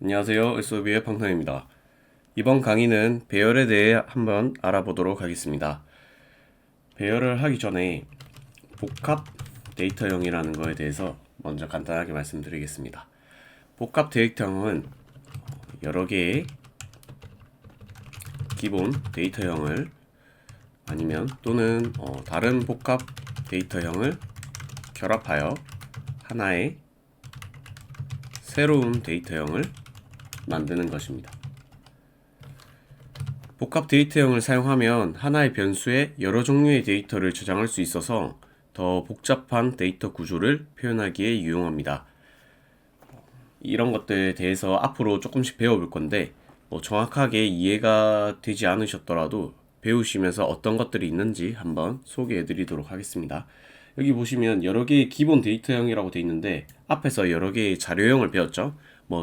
안녕하세요. SOB의 팡팡입니다. 이번 강의는 배열에 대해 한번 알아보도록 하겠습니다. 배열을 하기 전에 복합 데이터형이라는 거에 대해서 먼저 간단하게 말씀드리겠습니다. 복합 데이터형은 여러 개의 기본 데이터형을 아니면 또는 다른 복합 데이터형을 결합하여 하나의 새로운 데이터형을 만드는 것입니다. 복합 데이터형을 사용하면 하나의 변수에 여러 종류의 데이터를 저장할 수 있어서 더 복잡한 데이터 구조를 표현하기에 유용합니다. 이런 것들에 대해서 앞으로 조금씩 배워볼 건데 정확하게 이해가 되지 않으셨더라도 배우시면서 어떤 것들이 있는지 한번 소개해 드리도록 하겠습니다. 여기 보시면 여러 개의 기본 데이터형이라고 되어 있는데 앞에서 여러 개의 자료형을 배웠죠.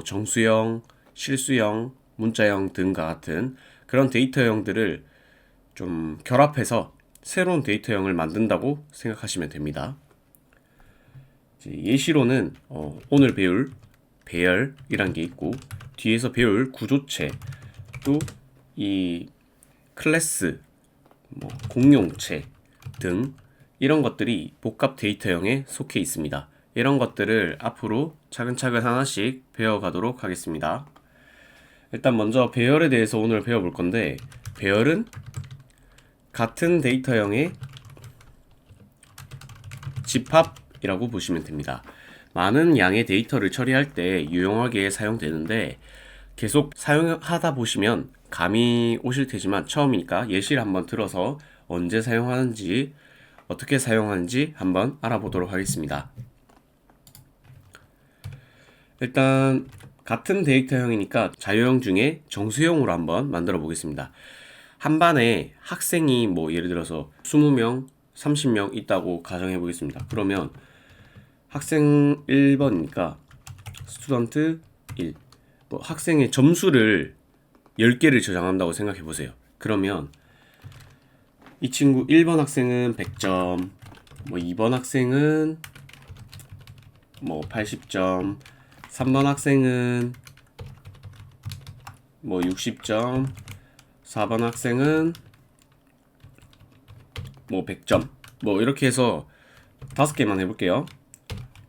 정수형, 실수형, 문자형 등과 같은 그런 데이터형들을 좀 결합해서 새로운 데이터형을 만든다고 생각하시면 됩니다. 예시로는 오늘 배울 배열이란 게 있고 뒤에서 배울 구조체 또 이 클래스, 공용체 등 이런 것들이 복합 데이터형에 속해 있습니다. 이런 것들을 앞으로 차근차근 하나씩 배워가도록 하겠습니다. 일단 먼저 배열에 대해서 오늘 배워볼 건데 배열은 같은 데이터형의 집합이라고 보시면 됩니다. 많은 양의 데이터를 처리할 때 유용하게 사용되는데 계속 사용하다 보시면 감이 오실 테지만 처음이니까 예시를 한번 들어서 언제 사용하는지 어떻게 사용하는지 한번 알아보도록 하겠습니다. 일단 같은 데이터형이니까 자유형 중에 정수형으로 한번 만들어 보겠습니다. 한 반에 학생이 예를 들어서 20명, 30명 있다고 가정해 보겠습니다. 그러면 학생 1번이니까 스튜던트 1 학생의 점수를 10개를 저장한다고 생각해 보세요. 그러면 이 친구 1번 학생은 100점, 2번 학생은 80점, 3번 학생은 60점, 4번 학생은 100점. 이렇게 해서 5개만 해볼게요.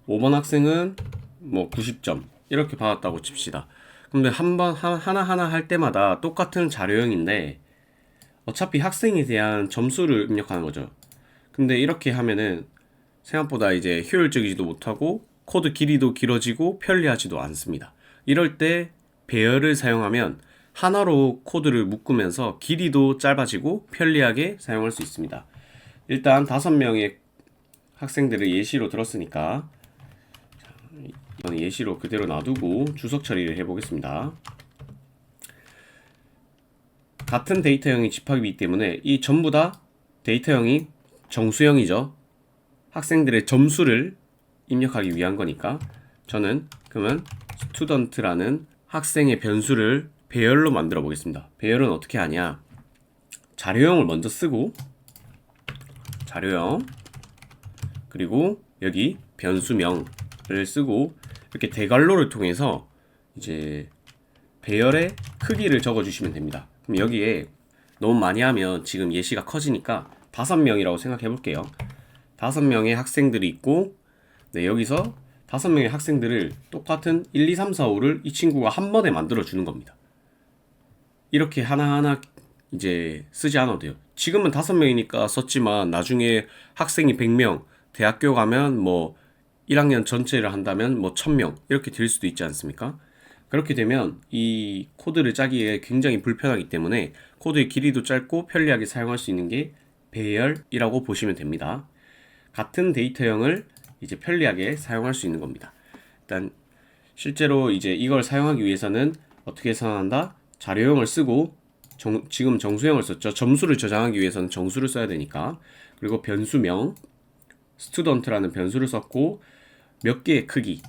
5번 학생은 90점. 이렇게 받았다고 칩시다. 근데 하나하나 할 때마다 똑같은 자료형인데 어차피 학생에 대한 점수를 입력하는 거죠. 근데 이렇게 하면은 생각보다 이제 효율적이지도 못하고 코드 길이도 길어지고 편리하지도 않습니다. 이럴 때 배열을 사용하면 하나로 코드를 묶으면서 길이도 짧아지고 편리하게 사용할 수 있습니다. 일단 5명의 학생들을 예시로 들었으니까 이건 예시로 그대로 놔두고 주석 처리를 해보겠습니다. 같은 데이터형이 집합이기 때문에 이 전부 다 데이터형이 정수형이죠. 학생들의 점수를 입력하기 위한 거니까 저는 그러면 스튜던트라는 학생의 변수를 배열로 만들어 보겠습니다. 배열은 어떻게 하냐? 자료형을 먼저 쓰고 자료형 그리고 여기 변수명을 쓰고 이렇게 대괄호를 통해서 이제 배열의 크기를 적어 주시면 됩니다. 그럼 여기에 너무 많이 하면 지금 예시가 커지니까 5명이라고 생각해 볼게요. 5명의 학생들이 있고 여기서 5명의 학생들을 똑같은 1, 2, 3, 4, 5를 이 친구가 한 번에 만들어 주는 겁니다. 이렇게 하나하나 이제 쓰지 않아도 돼요. 지금은 5명이니까 썼지만 나중에 학생이 100명, 대학교 가면 1학년 전체를 한다면 1000명 이렇게 될 수도 있지 않습니까? 그렇게 되면 이 코드를 짜기에 굉장히 불편하기 때문에 코드의 길이도 짧고 편리하게 사용할 수 있는 게 배열이라고 보시면 됩니다. 같은 데이터형을 이제 편리하게 사용할 수 있는 겁니다. 일단 실제로 이제 이걸 사용하기 위해서는 어떻게 사용한다? 자료형을 쓰고 지금 정수형을 썼죠. 점수를 저장하기 위해서는 정수를 써야 되니까. 그리고 변수명 스튜던트라는 변수를 썼고 몇 개의 크기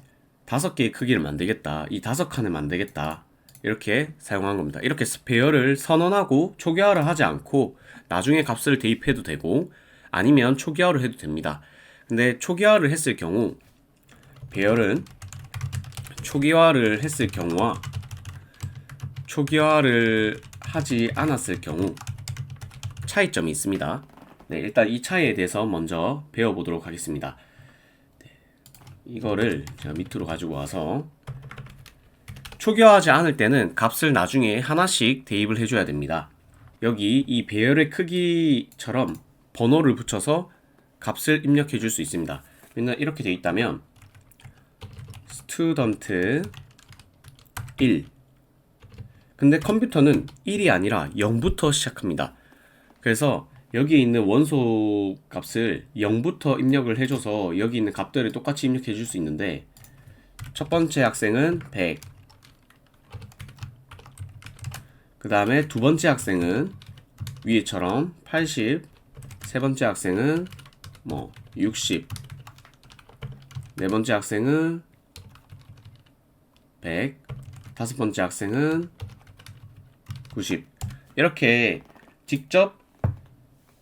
5개의 크기를 만들겠다. 이 5칸을 만들겠다. 이렇게 사용한 겁니다. 이렇게 배열을 선언하고 초기화를 하지 않고 나중에 값을 대입해도 되고 아니면 초기화를 해도 됩니다. 근데 초기화를 했을 경우 배열은 초기화를 했을 경우와 초기화를 하지 않았을 경우 차이점이 있습니다. 네, 일단 이 차이에 대해서 먼저 배워보도록 하겠습니다. 네, 이거를 제가 밑으로 가지고 와서 초기화하지 않을 때는 값을 나중에 하나씩 대입을 해줘야 됩니다. 여기 이 배열의 크기처럼 번호를 붙여서 값을 입력해 줄 수 있습니다. 맨날 이렇게 되어 있다면 student 1. 근데 컴퓨터는 1이 아니라 0부터 시작합니다. 그래서 여기 있는 원소 값을 0부터 입력을 해줘서 여기 있는 값들을 똑같이 입력해 줄 수 있는데, 첫 번째 학생은 100, 그 다음에 두 번째 학생은 위에처럼 80, 세 번째 학생은 60, 네 번째 학생은 100, 다섯 번째 학생은 90. 이렇게 직접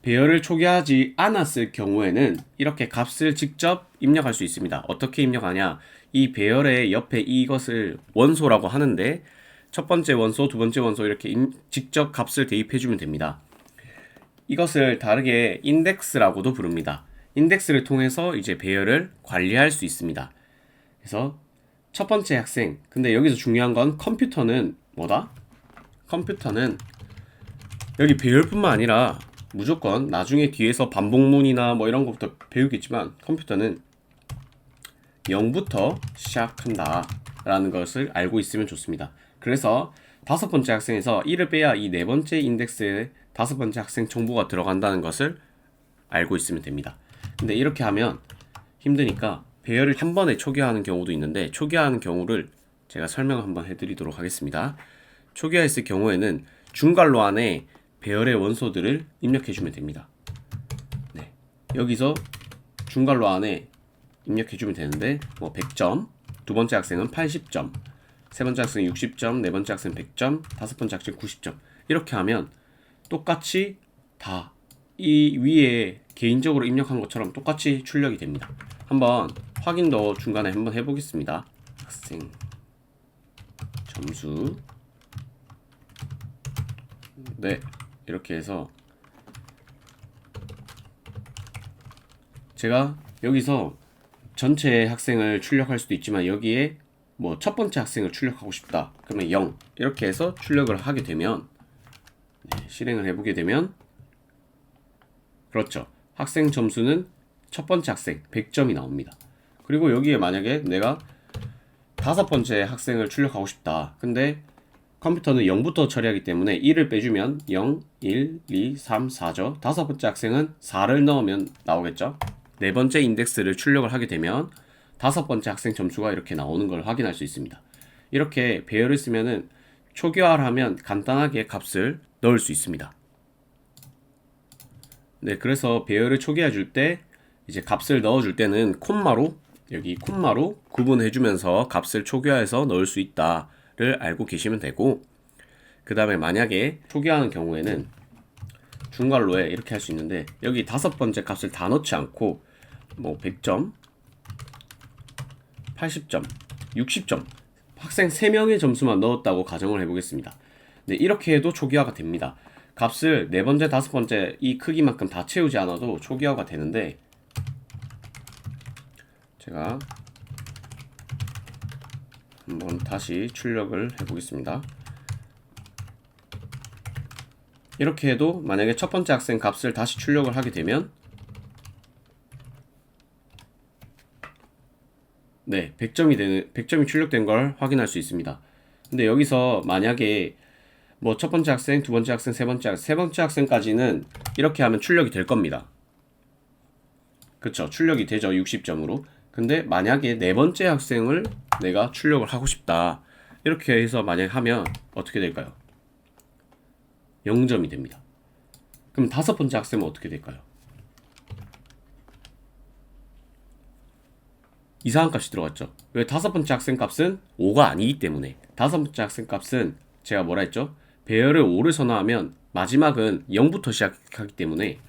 배열을 초기화하지 않았을 경우에는 이렇게 값을 직접 입력할 수 있습니다. 어떻게 입력하냐? 이 배열의 옆에 이것을 원소라고 하는데, 첫 번째 원소, 두 번째 원소 이렇게 직접 값을 대입해주면 됩니다. 이것을 다르게 인덱스라고도 부릅니다. 인덱스를 통해서 이제 배열을 관리할 수 있습니다. 그래서 첫 번째 학생, 근데 여기서 중요한 건 컴퓨터는 뭐다? 컴퓨터는 여기 배열뿐만 아니라 무조건 나중에 뒤에서 반복문이나 뭐 이런 것부터 배우겠지만 컴퓨터는 0부터 시작한다 라는 것을 알고 있으면 좋습니다. 그래서 다섯 번째 학생에서 1을 빼야 이 네 번째 인덱스에 다섯 번째 학생 정보가 들어간다는 것을 알고 있으면 됩니다. 근데 이렇게 하면 힘드니까 배열을 한 번에 초기화하는 경우도 있는데, 초기화하는 경우를 제가 설명 한번 해드리도록 하겠습니다. 초기화했을 경우에는 중괄호 안에 배열의 원소들을 입력해주면 됩니다. 네, 여기서 중괄호 안에 입력해주면 되는데 100점, 두 번째 학생은 80점, 세 번째 학생은 60점, 네 번째 학생은 100점, 다섯 번째 학생은 90점. 이렇게 하면 똑같이 다 이 위에 개인적으로 입력한 것처럼 똑같이 출력이 됩니다. 한번 확인도 중간에 한번 해보겠습니다. 학생 점수, 네, 이렇게 해서 제가 여기서 전체 학생을 출력할 수도 있지만 여기에 첫 번째 학생을 출력하고 싶다 그러면 0 이렇게 해서 출력을 하게 되면, 실행을 해보게 되면 그렇죠, 학생 점수는 첫 번째 학생 100점이 나옵니다. 그리고 여기에 만약에 내가 다섯 번째 학생을 출력하고 싶다, 근데 컴퓨터는 0부터 처리하기 때문에 1을 빼주면 0, 1, 2, 3, 4죠. 다섯 번째 학생은 4를 넣으면 나오겠죠. 네 번째 인덱스를 출력을 하게 되면 다섯 번째 학생 점수가 이렇게 나오는 걸 확인할 수 있습니다. 이렇게 배열을 쓰면은 초기화를 하면 간단하게 값을 넣을 수 있습니다. 네, 그래서 배열을 초기화해 줄 때 이제 값을 넣어 줄 때는 콤마로, 여기 콤마로 구분해 주면서 값을 초기화해서 넣을 수 있다를 알고 계시면 되고, 그 다음에 만약에 초기화하는 경우에는 중괄호에 이렇게 할 수 있는데, 여기 다섯 번째 값을 다 넣지 않고 100점, 80점, 60점 학생 3명의 점수만 넣었다고 가정을 해보겠습니다. 네, 이렇게 해도 초기화가 됩니다. 값을 네 번째, 다섯 번째 이 크기만큼 다 채우지 않아도 초기화가 되는데, 제가 한번 다시 출력을 해보겠습니다. 이렇게 해도 만약에 첫 번째 학생 값을 다시 출력을 하게 되면 100점이 출력된 걸 확인할 수 있습니다. 근데 여기서 만약에 첫 번째 학생, 두 번째 학생, 세 번째 학생까지는 이렇게 하면 출력이 될 겁니다. 그쵸, 출력이 되죠, 60점으로. 근데 만약에 네 번째 학생을 내가 출력을 하고 싶다, 이렇게 해서 만약에 하면 어떻게 될까요? 0점이 됩니다. 그럼 다섯 번째 학생은 어떻게 될까요? 이상한 값이 들어갔죠. 왜? 다섯 번째 학생 값은 5가 아니기 때문에. 다섯 번째 학생 값은 제가 뭐라 했죠? 배열을 5를 선호하면 마지막은 0부터 시작하기 때문에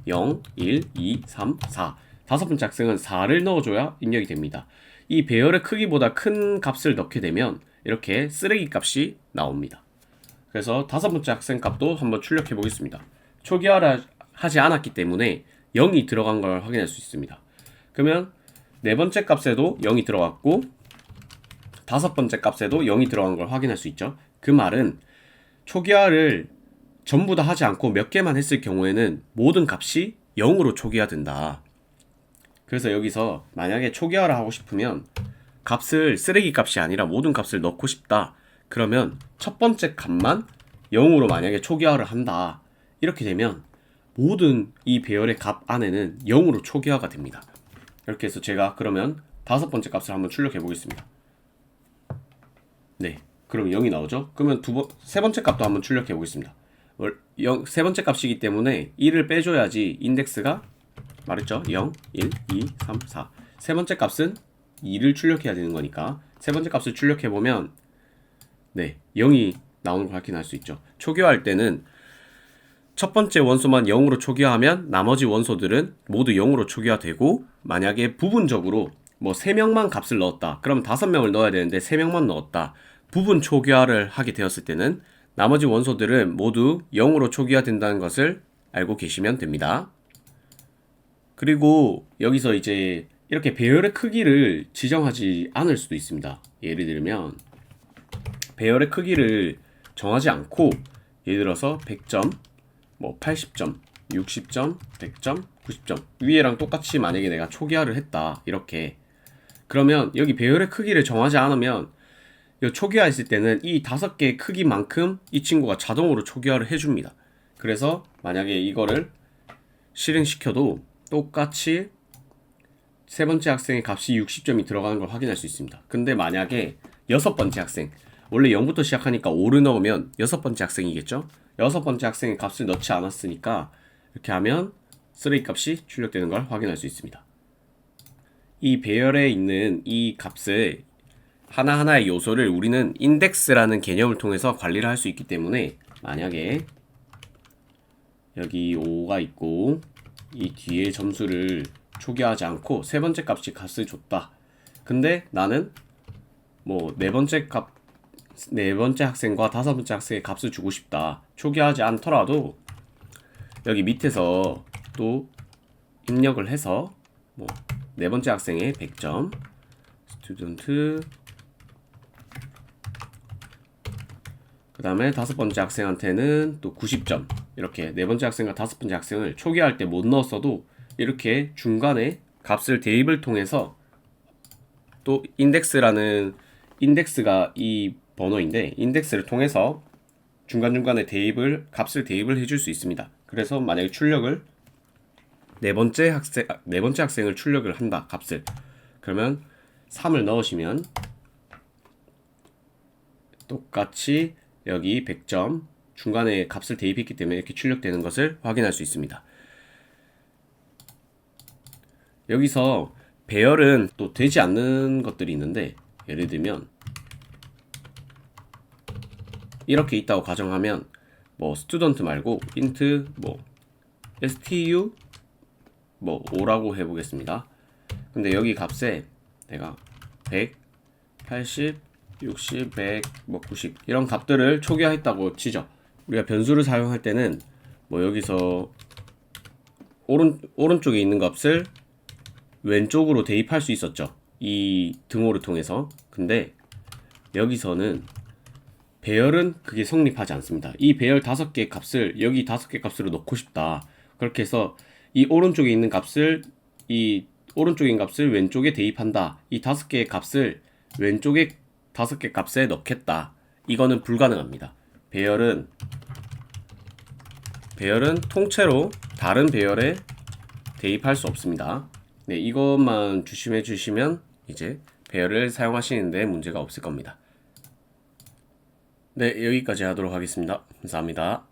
0, 1, 2, 3, 4. 다섯 번째 학생은 4를 넣어줘야 입력이 됩니다. 이 배열의 크기보다 큰 값을 넣게 되면 이렇게 쓰레기 값이 나옵니다. 그래서 다섯 번째 학생 값도 한번 출력해 보겠습니다. 초기화를 하지 않았기 때문에 0이 들어간 걸 확인할 수 있습니다. 그러면 네 번째 값에도 0이 들어갔고 다섯 번째 값에도 0이 들어간 걸 확인할 수 있죠. 그 말은 초기화를 전부 다 하지 않고 몇 개만 했을 경우에는 모든 값이 0으로 초기화된다. 그래서 여기서 만약에 초기화를 하고 싶으면 값을 쓰레기 값이 아니라 모든 값을 넣고 싶다. 그러면 첫 번째 값만 0으로 만약에 초기화를 한다. 이렇게 되면 모든 이 배열의 값 안에는 0으로 초기화가 됩니다. 이렇게 해서 제가 그러면 다섯 번째 값을 한번 출력해 보겠습니다. 네, 그럼 0이 나오죠? 그러면 세 번째 값도 한번 출력해 보겠습니다. 세 번째 값이기 때문에 1을 빼줘야지 인덱스가 말했죠? 0, 1, 2, 3, 4. 세 번째 값은 2를 출력해야 되는 거니까 세 번째 값을 출력해 보면 네, 0이 나오는 걸 확인할 수 있죠. 초기화할 때는 첫 번째 원소만 0으로 초기화하면 나머지 원소들은 모두 0으로 초기화되고 만약에 부분적으로 뭐 3명만 값을 넣었다. 그럼 5명을 넣어야 되는데 3명만 넣었다. 부분 초기화를 하게 되었을 때는 나머지 원소들은 모두 0으로 초기화된다는 것을 알고 계시면 됩니다. 그리고 여기서 이제 이렇게 배열의 크기를 지정하지 않을 수도 있습니다. 예를 들면 배열의 크기를 정하지 않고 예를 들어서 100점, 뭐 80점, 60점, 100점, 90점 위에랑 똑같이 만약에 내가 초기화를 했다. 이렇게 그러면 여기 배열의 크기를 정하지 않으면 초기화했을 때는 이 5개의 크기만큼 이 친구가 자동으로 초기화를 해줍니다. 그래서 만약에 이거를 실행시켜도 똑같이 세 번째 학생의 값이 60점이 들어가는 걸 확인할 수 있습니다. 근데 만약에 여섯 번째 학생, 원래 0부터 시작하니까 5를 넣으면 여섯 번째 학생이겠죠? 여섯 번째 학생의 값을 넣지 않았으니까 이렇게 하면 쓰레기 값이 출력되는 걸 확인할 수 있습니다. 이 배열에 있는 이 값을 하나하나의 요소를 우리는 인덱스라는 개념을 통해서 관리를 할 수 있기 때문에 만약에 여기 5가 있고 이 뒤에 점수를 초기화하지 않고 세 번째 값이 값을 줬다. 근데 나는 뭐 네 번째 학생과 다섯 번째 학생의 값을 주고 싶다. 초기화하지 않더라도 여기 밑에서 또 입력을 해서 뭐 네 번째 학생의 100점, 스튜던트 그 다음에 다섯 번째 학생한테는 또 90점 이렇게 네 번째 학생과 다섯 번째 학생을 초기화할 때 못 넣었어도 이렇게 중간에 값을 대입을 통해서 또 인덱스가 이 번호인데 인덱스를 통해서 중간중간에 값을 대입을 해줄 수 있습니다. 그래서 만약에 출력을 네 번째 학생을 출력을 한다. 값을 그러면 3을 넣으시면 똑같이 여기 100점 중간에 값을 대입했기 때문에 이렇게 출력되는 것을 확인할 수 있습니다. 여기서 배열은 또 되지 않는 것들이 있는데 예를 들면 이렇게 있다고 가정하면 뭐 스튜던트 말고 int 뭐 stu 뭐 5라고 해보겠습니다. 근데 여기 값에 내가 100, 80, 60, 100, 뭐 90 이런 값들을 초기화했다고 치죠. 우리가 변수를 사용할 때는 뭐 여기서 오른쪽에 있는 값을 왼쪽으로 대입할 수 있었죠. 이 등호를 통해서. 근데 여기서는 배열은 그게 성립하지 않습니다. 이 배열 5개 값을 여기 5개 값으로 넣고 싶다. 그렇게 해서 이 오른쪽에 있는 값을 왼쪽에 대입한다. 이 5개의 값을 왼쪽에 5개 값에 넣겠다. 이거는 불가능합니다. 배열은 통째로 다른 배열에 대입할 수 없습니다. 네, 이것만 주심해 주시면 이제 배열을 사용하시는데 문제가 없을 겁니다. 네, 여기까지 하도록 하겠습니다. 감사합니다.